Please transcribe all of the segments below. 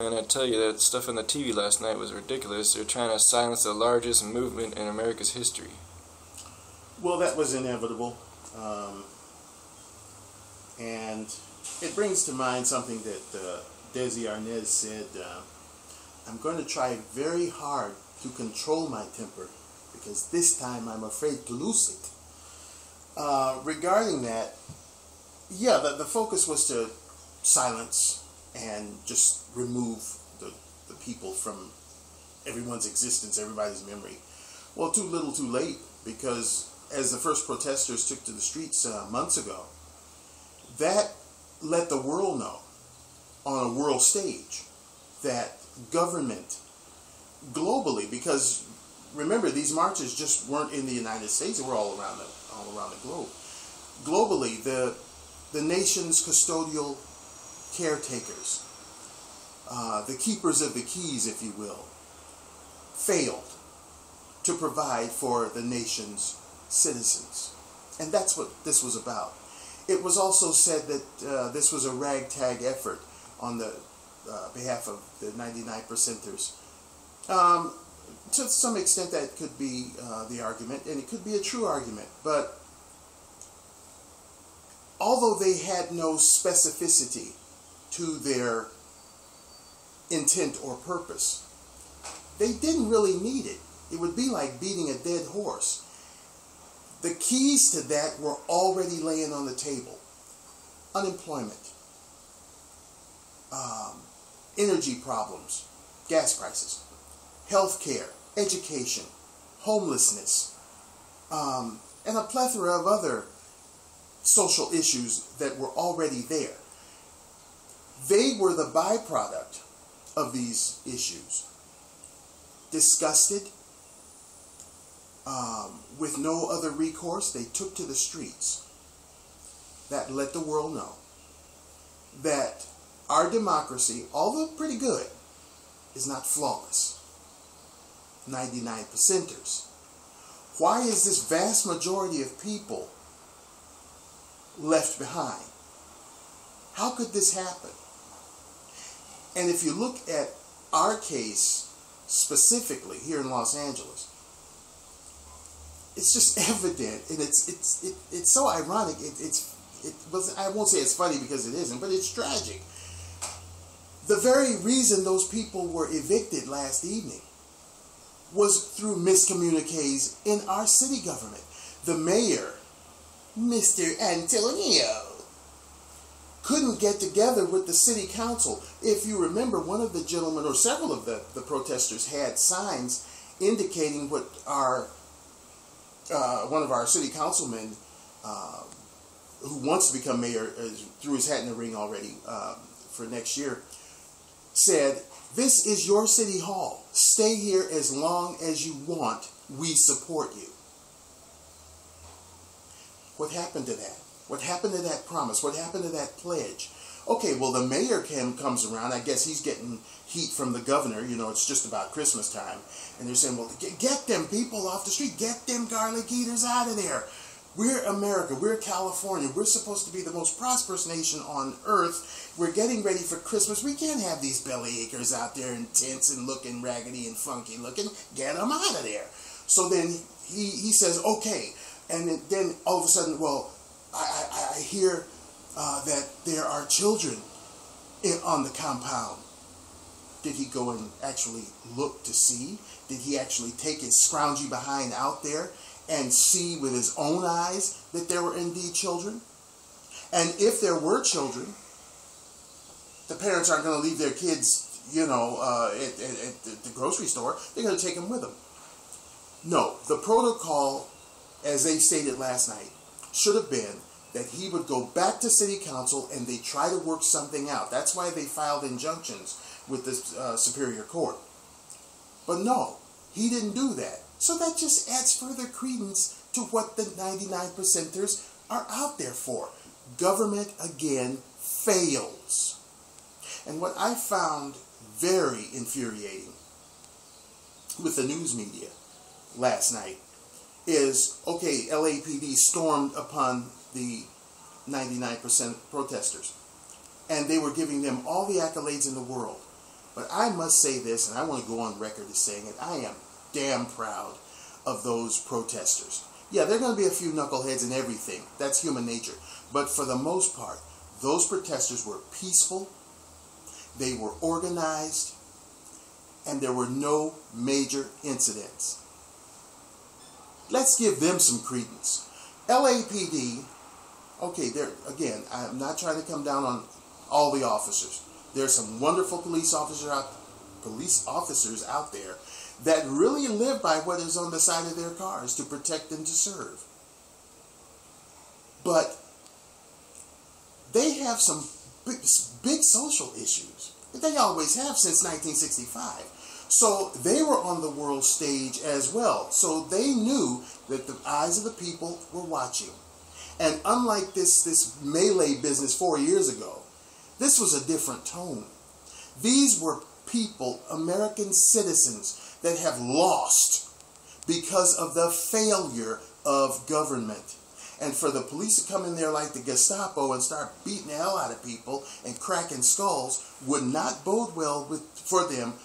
And I tell you that stuff on the TV last night was ridiculous. They're trying to silence the largest movement in America's history. Well, that was inevitable. And it brings to mind something that Desi Arnaz said, I'm going to try very hard to control my temper because this time I'm afraid to lose it. Regarding that, yeah, the focus was to silence and just remove the people from everyone's existence, everybody's memory. Well, too little too late, because as the first protesters took to the streets months ago, that let the world know on a world stage that government globally, because remember, these marches just weren't in the United States, they were all around the globe. Globally, the nation's custodial caretakers, the keepers of the keys, if you will, failed to provide for the nation's citizens. And that's what this was about. It was also said that this was a ragtag effort on the behalf of the 99%ers. To some extent that could be the argument, and it could be a true argument, but although they had no specificity to their intent or purpose, they didn't really need it. It would be like beating a dead horse. The keys to that were already laying on the table. Unemployment, energy problems, gas prices, health care, education, homelessness, and a plethora of other social issues that were already there. They were the byproduct of these issues. Disgusted, with no other recourse, they took to the streets. That let the world know that our democracy, although pretty good, is not flawless. 99%ers. Why is this vast majority of people left behind? How could this happen? And if you look at our case specifically here in Los Angeles, it's just evident, and it's so ironic. I won't say it's funny because it isn't, but it's tragic. The very reason those people were evicted last evening was through miscommuniques in our city government. The mayor, Mr. Antonio, couldn't get together with the city council. If you remember, one of the gentlemen, or several of the protesters, had signs indicating what one of our city councilmen, who wants to become mayor, threw his hat in the ring already for next year, said, "This is your city hall. Stay here as long as you want. We support you." What happened to that? What happened to that promise? What happened to that pledge? Okay, well, the mayor comes around. I guess he's getting heat from the governor. You know, it's just about Christmas time. And they're saying, well, get them people off the street. Get them garlic eaters out of there. We're America. We're California. We're supposed to be the most prosperous nation on earth. We're getting ready for Christmas. We can't have these belly achers out there in tents and looking raggedy and funky looking. Get them out of there. So then he says, okay. And then all of a sudden, well, I hear that there are children on the compound. Did he go and actually look to see? Did he actually take his scroungy behind out there and see with his own eyes that there were indeed children? And if there were children, the parents aren't going to leave their kids, you know, at the grocery store. They're going to take them with them. No, the protocol, as they stated last night, should have been that he would go back to city council and they try to work something out. That's why they filed injunctions with the Superior Court. But no, he didn't do that. So that just adds further credence to what the 99%ers are out there for. Government, again, fails. And what I found very infuriating with the news media last night is, okay, LAPD stormed upon the 99% protesters, and they were giving them all the accolades in the world. But I must say this, and I want to go on record as saying it, I am damn proud of those protesters. Yeah, there are going to be a few knuckleheads and everything. That's human nature. But for the most part, those protesters were peaceful, they were organized, and there were no major incidents. Let's give them some credence. LAPD, okay, there again, I'm not trying to come down on all the officers. There's some wonderful police officers out there that really live by what is on the side of their cars to protect and to serve. But they have some big social issues. They always have since 1965. So they were on the world stage as well. So they knew that the eyes of the people were watching. And unlike this melee business 4 years ago, this was a different tone. These were people, American citizens, that have lost because of the failure of government. And for the police to come in there like the Gestapo and start beating the hell out of people and cracking skulls would not bode well for them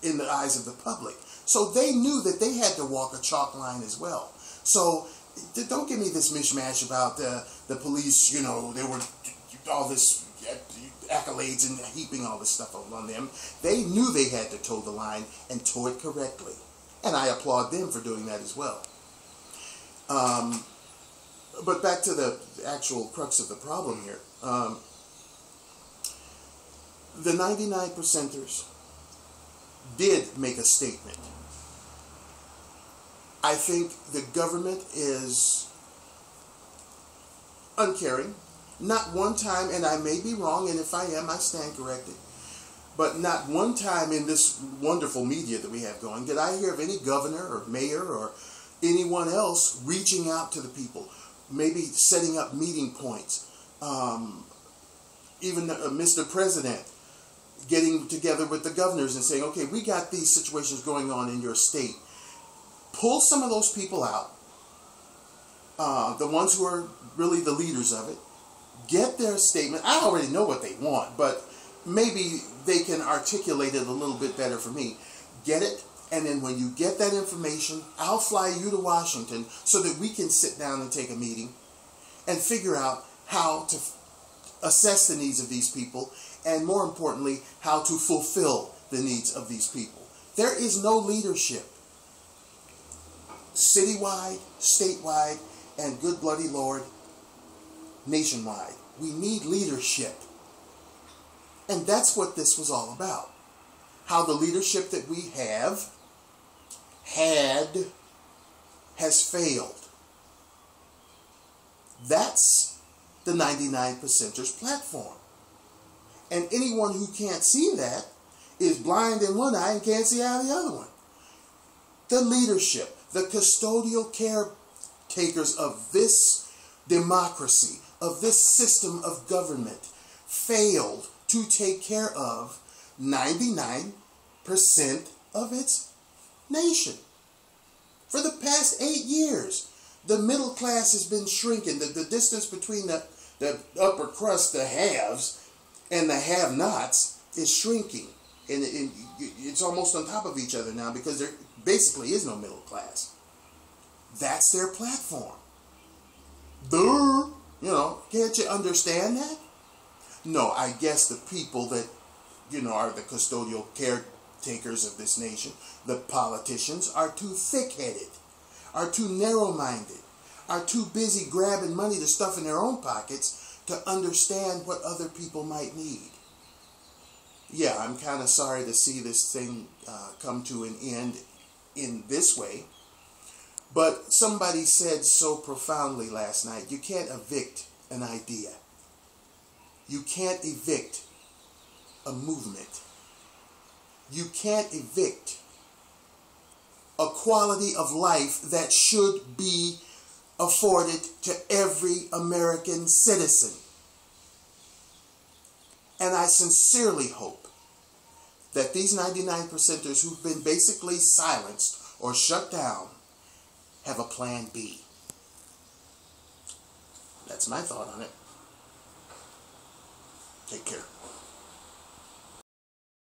in the eyes of the public. So they knew that they had to walk a chalk line as well. So don't give me this mishmash about the police, you know, there were all this accolades and heaping all this stuff on them. They knew they had to toe the line and toe it correctly. And I applaud them for doing that as well. But back to the actual crux of the problem here. The 99%ers did make a statement. I think the government is uncaring. Not one time, and I may be wrong, and if I am, I stand corrected, but not one time in this wonderful media that we have going did I hear of any governor or mayor or anyone else reaching out to the people, maybe setting up meeting points, even Mr. President getting together with the governors and saying, okay, we got these situations going on in your state. Pull some of those people out, the ones who are really the leaders of it, get their statement. I already know what they want, but maybe they can articulate it a little bit better for me. Get it, and then when you get that information, I'll fly you to Washington so that we can sit down and take a meeting and figure out how to assess the needs of these people, and more importantly, how to fulfill the needs of these people. There is no leadership, citywide, statewide, and good bloody Lord, nationwide. We need leadership. And that's what this was all about. How the leadership that we have has failed. That's the 99%ers platform. And anyone who can't see that is blind in one eye and can't see out of the other one. The leadership, the custodial caretakers of this democracy, of this system of government, failed to take care of 99% of its nation. For the past 8 years, the middle class has been shrinking. The distance between the upper crust, the haves, and the have-nots is shrinking. And it's almost on top of each other now because there basically is no middle class. That's their platform. Duh! You know, can't you understand that? No, I guess the people that, you know, are the custodial caretakers of this nation, the politicians, are too thick-headed, are too narrow-minded, are too busy grabbing money to stuff in their own pockets to understand what other people might need. Yeah, I'm kind of sorry to see this thing come to an end in this way. But somebody said so profoundly last night, you can't evict an idea. You can't evict a movement. You can't evict a quality of life that should be afforded to every American citizen. And I sincerely hope that these 99%ers who've been basically silenced or shut down have a plan B. That's my thought on it. Take care.